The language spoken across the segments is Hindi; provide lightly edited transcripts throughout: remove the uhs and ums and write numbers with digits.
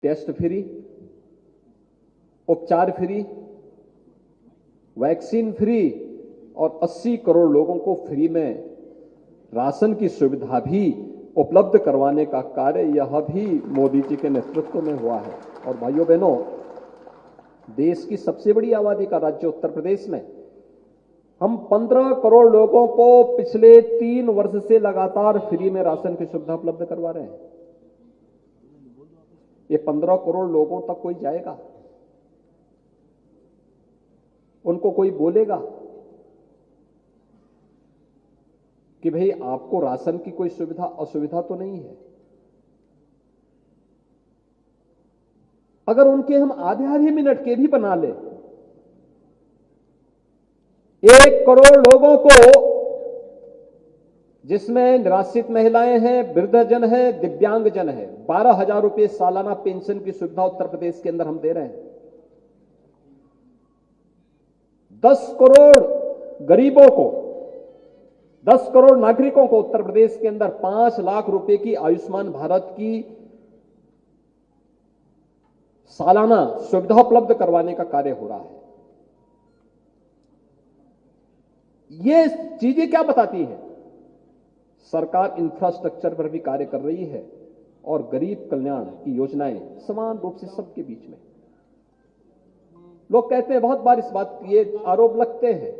टेस्ट फ्री, उपचार फ्री, वैक्सीन फ्री और 80 करोड़ लोगों को फ्री में राशन की सुविधा भी उपलब्ध करवाने का कार्य यह भी मोदी जी के नेतृत्व में हुआ है। और भाइयों बहनों, देश की सबसे बड़ी आबादी का राज्य उत्तर प्रदेश में हम 15 करोड़ लोगों को पिछले 3 वर्ष से लगातार फ्री में राशन की सुविधा उपलब्ध करवा रहे हैं। ये 15 करोड़ लोगों तक कोई जाएगा? उनको कोई बोलेगा कि भाई आपको राशन की कोई सुविधा असुविधा तो नहीं है? अगर उनके हम आधे मिनट के भी बना ले, 1 करोड़ लोगों को, जिसमें निराश्रित महिलाएं हैं, वृद्धजन है, दिव्यांगजन है, 12,000 रुपए सालाना पेंशन की सुविधा उत्तर प्रदेश के अंदर हम दे रहे हैं। 10 करोड़ गरीबों को, 10 करोड़ नागरिकों को उत्तर प्रदेश के अंदर 5 लाख रुपए की आयुष्मान भारत की सालाना सुविधा उपलब्ध करवाने का कार्य हो रहा है। ये चीजें क्या बताती हैं? सरकार इंफ्रास्ट्रक्चर पर भी कार्य कर रही है और गरीब कल्याण की योजनाएं समान रूप से सबके बीच में। लोग कहते हैं, बहुत बार इस बात के आरोप लगते हैं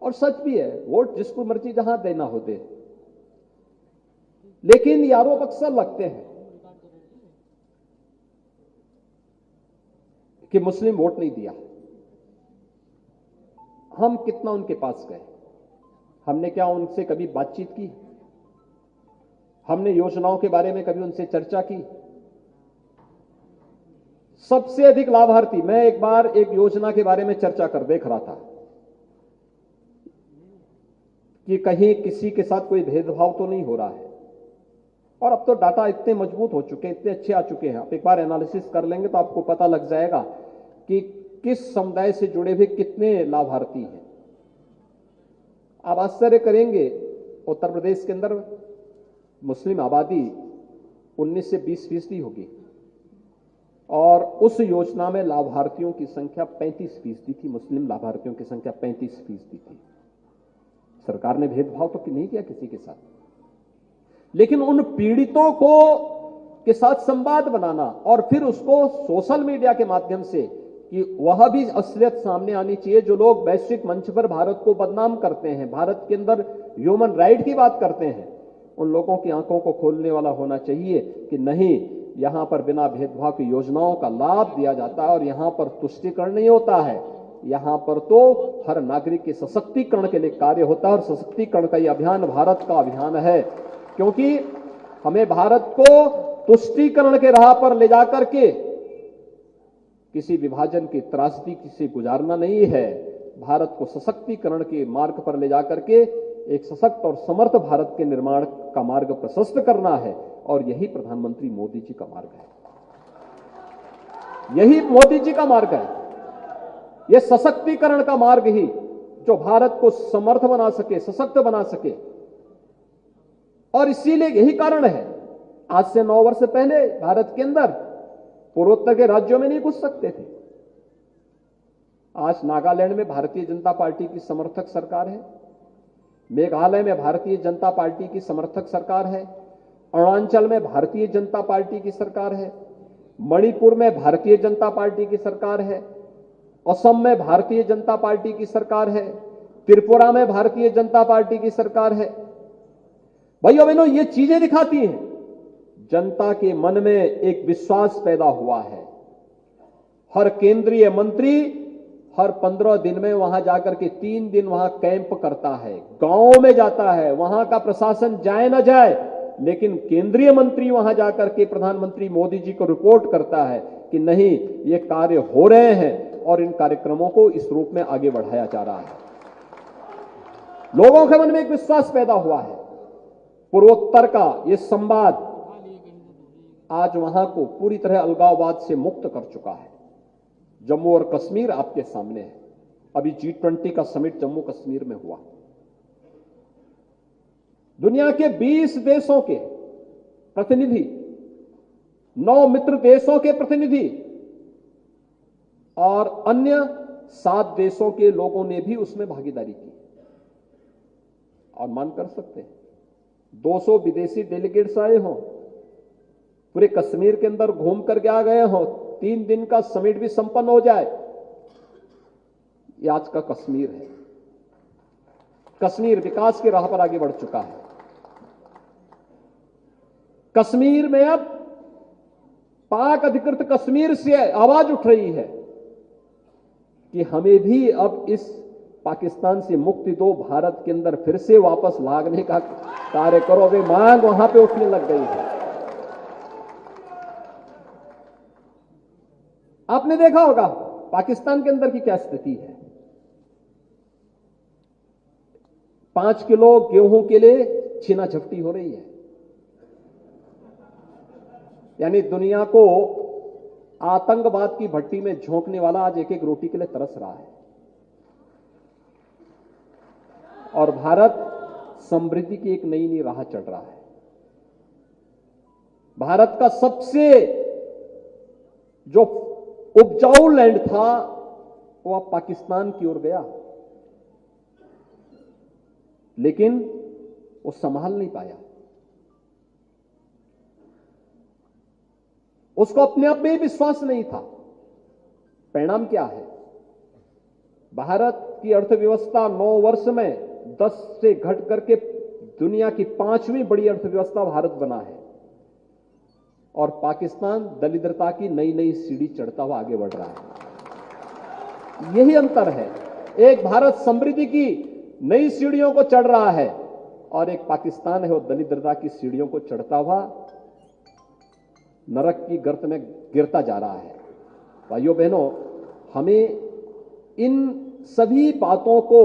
और सच भी है, वोट जिसको मर्जी जहां देना हो दे, लेकिन ये आरोप अक्सर लगते हैं कि मुस्लिम वोट नहीं दिया। हम कितना उनके पास गए? हमने क्या उनसे कभी बातचीत की? हमने योजनाओं के बारे में कभी उनसे चर्चा की? सबसे अधिक लाभार्थी, मैं एक बार एक योजना के बारे में चर्चा कर देख रहा था कि कहीं किसी के साथ कोई भेदभाव तो नहीं हो रहा है। और अब तो डाटा इतने मजबूत हो चुके हैं, इतने अच्छे आ चुके हैं, आप एक बार एनालिसिस कर लेंगे तो आपको पता लग जाएगा कि किस समुदाय से जुड़े हुए कितने लाभार्थी हैं। आप आश्चर्य करेंगे, उत्तर प्रदेश के अंदर मुस्लिम आबादी 19 से 20% होगी और उस योजना में लाभार्थियों की संख्या 35% थी। मुस्लिम लाभार्थियों की संख्या 35% थी। सरकार ने भेदभाव तो नहीं किया किसी के साथ, लेकिन उन पीड़ितों को के साथ संवाद बनाना और फिर उसको सोशल मीडिया के माध्यम से कि वह भी असलियत सामने आनी चाहिए। जो लोग वैश्विक मंच पर भारत को बदनाम करते हैं, भारत के अंदर ह्यूमन राइट की बात करते हैं, उन लोगों की आंखों को खोलने वाला होना चाहिए कि नहीं, यहां पर बिना भेदभाव की योजनाओं का लाभ दिया जाता है और यहां पर तुष्टीकरण नहीं होता है। यहां पर तो हर नागरिक के सशक्तिकरण के लिए कार्य होता है और सशक्तिकरण का यह अभियान भारत का अभियान है, क्योंकि हमें भारत को तुष्टीकरण के राह पर ले जाकर के किसी विभाजन की त्रासदी से गुजारना नहीं है। भारत को सशक्तिकरण के मार्ग पर ले जाकर के एक सशक्त और समर्थ भारत के निर्माण का मार्ग प्रशस्त करना है और यही प्रधानमंत्री मोदी जी का मार्ग है। यही मोदी जी का मार्ग है। यह सशक्तिकरण का मार्ग ही जो भारत को समर्थ बना सके, सशक्त बना सके। और इसीलिए यही कारण है, आज से 9 वर्ष पहले भारत के अंदर पूर्वोत्तर के राज्यों में नहीं घुस सकते थे। आज नागालैंड में भारतीय जनता पार्टी की समर्थक सरकार है, मेघालय में भारतीय जनता पार्टी की समर्थक सरकार है, अरुणाचल में भारतीय जनता पार्टी की सरकार है, मणिपुर में भारतीय जनता पार्टी की सरकार है, असम में भारतीय जनता पार्टी की सरकार है, त्रिपुरा में भारतीय जनता पार्टी की सरकार है। भाइयों बहनों, ये चीजें दिखाती हैं जनता के मन में एक विश्वास पैदा हुआ है। हर केंद्रीय मंत्री हर 15 दिन में वहां जाकर के 3 दिन वहां कैंप करता है, गांवों में जाता है। वहां का प्रशासन जाए ना जाए, लेकिन केंद्रीय मंत्री वहां जाकर के प्रधानमंत्री मोदी जी को रिपोर्ट करता है कि नहीं, ये कार्य हो रहे हैं और इन कार्यक्रमों को इस रूप में आगे बढ़ाया जा रहा है। लोगों के मन में एक विश्वास पैदा हुआ है। पूर्वोत्तर का ये संवाद आज वहां को पूरी तरह अलगाववाद से मुक्त कर चुका है। जम्मू और कश्मीर आपके सामने है। अभी G20 का समिट जम्मू कश्मीर में हुआ। दुनिया के 20 देशों के प्रतिनिधि 9 मित्र देशों के प्रतिनिधि और अन्य 7 देशों के लोगों ने भी उसमें भागीदारी की। और मान कर सकते हैं 200 विदेशी डेलीगेट्स आए हों, पूरे कश्मीर के अंदर घूम करके आ गए हों, 3 दिन का समिट भी संपन्न हो जाए। ये आज का कश्मीर है। कश्मीर विकास की राह पर आगे बढ़ चुका है। कश्मीर में अब पाक अधिकृत कश्मीर से आवाज उठ रही है कि हमें भी अब इस पाकिस्तान से मुक्ति दो, भारत के अंदर फिर से वापस लागने का कार्य करो। वे मांग वहां पे उठने लग गई है। आपने देखा होगा पाकिस्तान के अंदर की क्या स्थिति है। 5 किलो गेहूं के लिए छीना झपटी हो रही है। यानी दुनिया को आतंकवाद की भट्टी में झोंकने वाला आज एक एक रोटी के लिए तरस रहा है। और भारत समृद्धि की एक नई नई राह चढ़ रहा है। भारत का सबसे जो उपजाऊ लैंड था वो अब पाकिस्तान की ओर गया, लेकिन वो संभाल नहीं पाया। उसको अपने आप में विश्वास नहीं था। परिणाम क्या है? भारत की अर्थव्यवस्था 9 वर्ष में 10 से घट करके दुनिया की 5वीं बड़ी अर्थव्यवस्था भारत बना है। और पाकिस्तान दरिद्रता की नई नई सीढ़ी चढ़ता हुआ आगे बढ़ रहा है। यही अंतर है। एक भारत समृद्धि की नई सीढ़ियों को चढ़ रहा है और एक पाकिस्तान है वो दरिद्रता की सीढ़ियों को चढ़ता हुआ नरक की गर्त में गिरता जा रहा है। भाइयों बहनों, हमें इन सभी बातों को,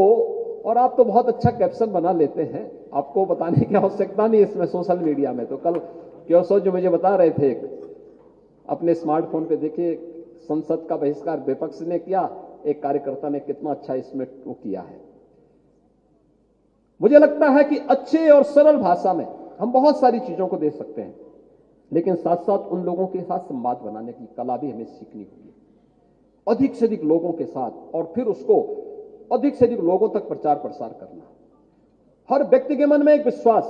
और आप तो बहुत अच्छा कैप्शन बना लेते हैं, आपको बताने की आवश्यकता नहीं इसमें सोशल मीडिया में। तो कल क्यों जो मुझे बता रहे थे अपने स्मार्टफोन पे, देखिए संसद का बहिष्कार विपक्ष ने किया, एक कार्यकर्ता ने कितना अच्छा इसमें वो किया है। मुझे लगता है कि अच्छे और सरल भाषा में हम बहुत सारी चीजों को दे सकते हैं, लेकिन साथ साथ उन लोगों के साथ संवाद बनाने की कला भी हमें सीखनी होगी। अधिक से अधिक लोगों के साथ, और फिर उसको अधिक से अधिक लोगों तक प्रचार प्रसार करना। हर व्यक्ति के मन में एक विश्वास,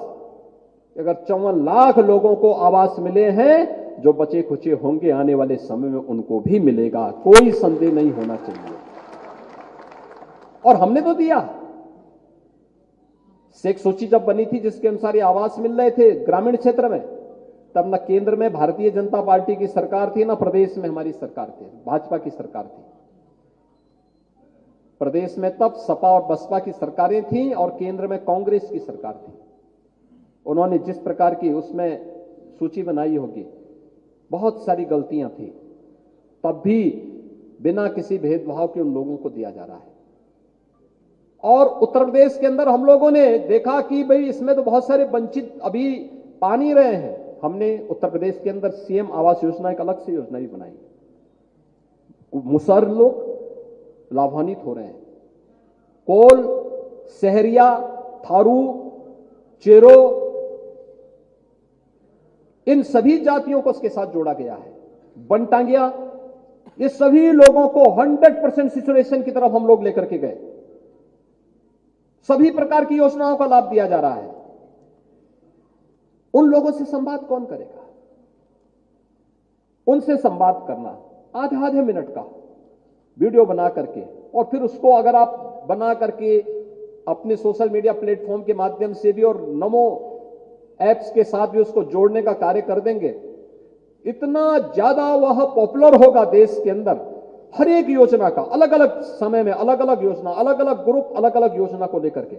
अगर 54 लाख लोगों को आवास मिले हैं, जो बचे खुचे होंगे आने वाले समय में उनको भी मिलेगा, कोई संदेह नहीं होना चाहिए। और हमने तो दिया। शेख सूची जब बनी थी जिसके अनुसार ये आवास मिल रहे थे ग्रामीण क्षेत्र में, तब न केंद्र में भारतीय जनता पार्टी की सरकार थी, ना प्रदेश में हमारी सरकार थी, भाजपा की सरकार थी। प्रदेश में तब सपा और बसपा की सरकारें थीं और केंद्र में कांग्रेस की सरकार थी। उन्होंने जिस प्रकार की उसमें सूची बनाई होगी, बहुत सारी गलतियां थी, तब भी बिना किसी भेदभाव के उन लोगों को दिया जा रहा है। और उत्तर प्रदेश के अंदर हम लोगों ने देखा कि भाई इसमें तो बहुत सारे वंचित अभी पा नहीं रहे हैं। हमने उत्तर प्रदेश के अंदर सीएम आवास योजना एक अलग से योजना भी बनाई। मुसहर लोग लाभान्वित हो रहे हैं। कोल, सहरिया, थारू, चेरो, इन सभी जातियों को उसके साथ जोड़ा गया है। बनटांगिया, ये सभी लोगों को 100% सिचुएशन की तरफ हम लोग लेकर के गए। सभी प्रकार की योजनाओं का लाभ दिया जा रहा है। उन लोगों से संवाद कौन करेगा? उनसे संवाद करना आधे आधे मिनट का वीडियो बना करके, और फिर उसको अगर आप बना करके अपने सोशल मीडिया प्लेटफॉर्म के माध्यम से भी और नमो ऐप्स के साथ भी उसको जोड़ने का कार्य कर देंगे, इतना ज्यादा वह पॉपुलर होगा देश के अंदर। हर एक योजना का अलग अलग समय में अलग अलग योजना, अलग अलग ग्रुप, अलग अलग योजना को लेकर के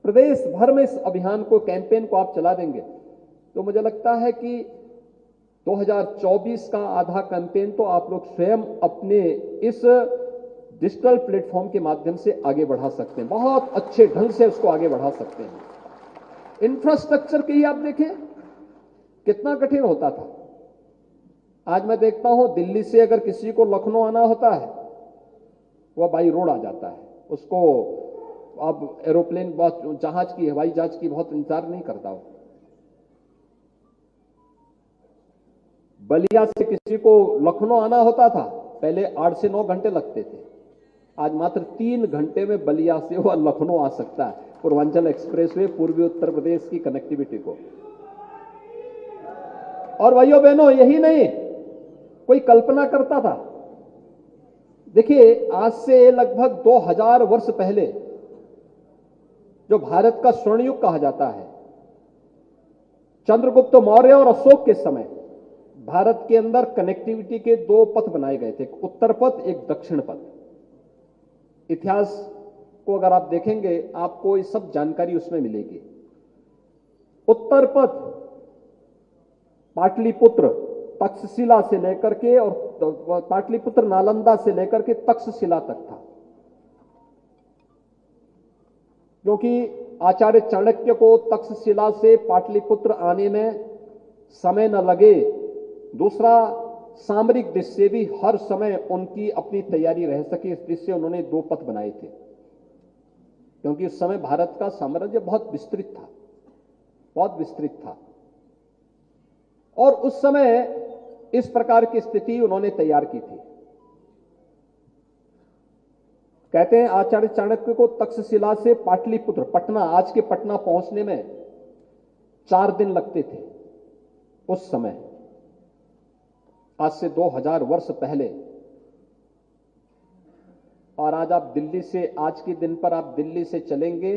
प्रदेश भर में इस अभियान को, कैंपेन को आप चला देंगे तो मुझे लगता है कि 2024 का आधा कैंपेन तो आप लोग स्वयं अपने इस डिजिटल प्लेटफॉर्म के माध्यम से आगे बढ़ा सकते हैं। बहुत अच्छे ढंग से उसको आगे बढ़ा सकते हैं। इंफ्रास्ट्रक्चर के ही आप देखें कितना कठिन होता था। आज मैं देखता हूं दिल्ली से अगर किसी को लखनऊ आना होता है, वह बाई रोड आ जाता है। उसको अब एरोप्लेन, जहाज की, हवाई जहाज की बहुत इंतजार नहीं करता हो। बलिया से किसी को लखनऊ आना होता था, पहले 8 से 9 घंटे लगते थे। आज मात्र 3 घंटे में बलिया से वह लखनऊ आ सकता है, पूर्वांचल एक्सप्रेसवे, पूर्वी उत्तर प्रदेश की कनेक्टिविटी को। और भाइयों बहनों, यही नहीं, कोई कल्पना करता था? देखिए, आज से लगभग 2000 वर्ष पहले, जो भारत का स्वर्ण युग कहा जाता है, चंद्रगुप्त मौर्य और अशोक के समय भारत के अंदर कनेक्टिविटी के 2 पथ बनाए गए थे, एक उत्तर पथ, एक दक्षिण पथ। इतिहास को अगर आप देखेंगे, आपको ये सब जानकारी उसमें मिलेगी। उत्तर पथ पाटलिपुत्र तक्षशिला से लेकर के, और पाटलिपुत्र नालंदा से लेकर के तक्षशिला तक था, क्योंकि आचार्य चाणक्य को तक्षशिला से पाटलिपुत्र आने में समय न लगे। दूसरा, सामरिक दृष्टि से भी हर समय उनकी अपनी तैयारी रह सके, इस दृष्टि से उन्होंने 2 पथ बनाए थे, क्योंकि उस समय भारत का साम्राज्य बहुत विस्तृत था, बहुत विस्तृत था। और उस समय इस प्रकार की स्थिति उन्होंने तैयार की थी। कहते हैं आचार्य चाणक्य को तक्षशिला से पाटलिपुत्र, पटना, आज के पटना पहुंचने में 4 दिन लगते थे उस समय, आज से 2000 वर्ष पहले। और आज आप दिल्ली से, आज के दिन पर आप दिल्ली से चलेंगे